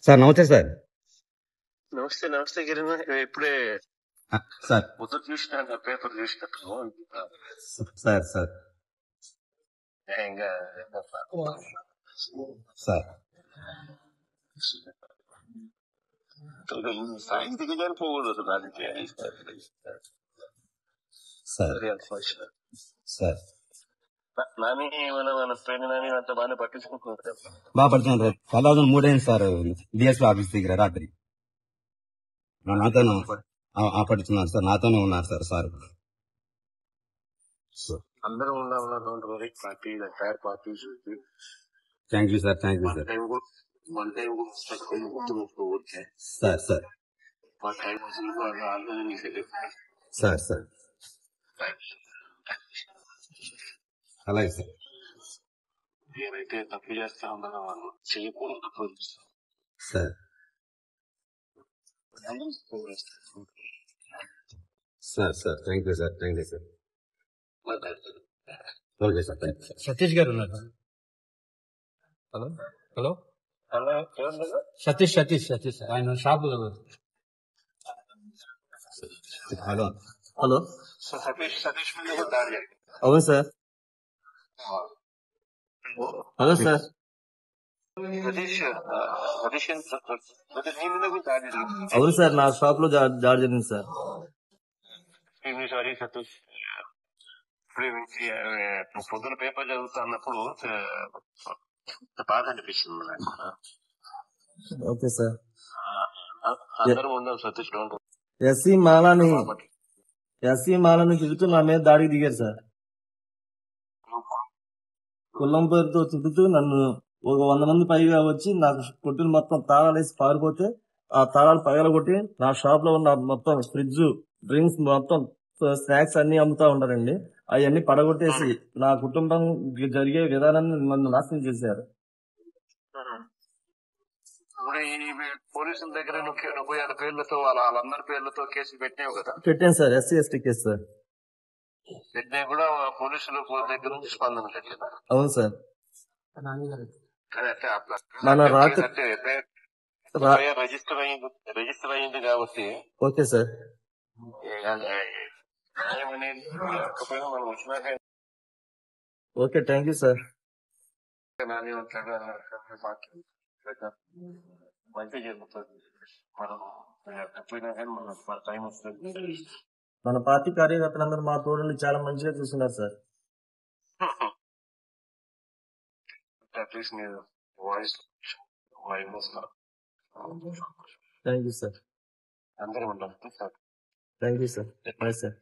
Sir నమస్తే sir. నమస్తే నమస్తే కిరణ్, ఇప్పుడే సార్ పొద్దు చూసిన పేపర్ చూసినట్టు సార్ సార్ ఇంకా సార్ సాయంత్రం కానీ పోకూడదు దానికి. సార్ సార్ నాని మన ఫ్రెండ్ నాని అంత బాగానే పట్టించుకుంటున్నారు. బాగా పడుతున్నాను సార్. 2003 అయింది సార్ డిఎస్పీ ఆఫీస్ దగ్గర రాత్రి. నాతోనే పడుతున్నారు సార్, నాతోనే ఉన్నారు సార్. సార్ అందరూ ఉన్నారు party entire party. Thank you sir, thank you sir. One time sir sir sir sir అలాగే సార్. ఏదైతే తప్పు చేస్తా ఉన్నారో వాళ్ళు చేయకూడదు తప్పు చేస్తాం sir sir sir thank you sir, thank you sir. Okay sir, thank you sir. Satish గారు ఉన్నారు. హలో హలో అలా సతీష్ సతీష్ సతీష్ ఆయన షాప్. హలో హలో సతీష్ మీద కూడా దాడి జరిగింది. అవును సార్. Hello sir. సతీష్ నీ మీద కూడా దాడి జరిగింది. అవును సార్, నా షాప్ లో దాడి జరిగింది సార్. సారీ సతీష్, ఇప్పుడు పొద్దున పేపర్ చదువుతా అన్నప్పుడు బాధ అనిపిస్తుంది నాకు. Okay sir. అందరం ఉందాం సతీష్. ఎస్సీ మాలను తిరుగుతూ నా మీద దాడికి దిగారు సార్. కుల్లం పేరుతో తిరుగుతూ నన్ను ఒక 100 మంది పైగా వచ్చి నాకు కొట్టుని మొత్తం తాళాలు వేసి పారిపోతే ఆ తాళాలు పగలగొట్టి నా షాప్ లో ఉన్న మొత్తం ఫ్రిడ్జ్, డ్రింక్స్, మొత్తం స్నాక్స్ అన్ని అమ్ముతా ఉంటారండి. అవన్నీ పడగొట్టేసి నా కుటుంబం జరిగే విధానాన్ని నన్ను నాశనం చేశారు. పోలీసుల దగ్గర 36 పేర్లతో వాళ్ళందరి పేర్లతో కేసులు పెట్టినావు కదా? పెట్టాను sir, SC ST case sir. పెట్టినా కూడా పోలీసుల దగ్గర నుంచి స్పందన లేదు. అవును సార్. మన రాత్రి రిజిస్టర్ అయింది కాబట్టి ఓకే సార్. మనం వచ్చినాక ఓకే, థ్యాంక్ యూ సార్. మంచి జరుగుతుంది. మనం తప్పినా కానీ మన టైం వస్తుంది. మన పార్టీ కార్యకర్తలందరూ మా తోడుని చాలా మంచిగా చూస్తున్నారు సార్. అట్లీస్ట్ నీ వాయిస్ థ్యాంక్ యూ సార్. అందరూ ఉంటాం sir. Thank you sir. Bye sir.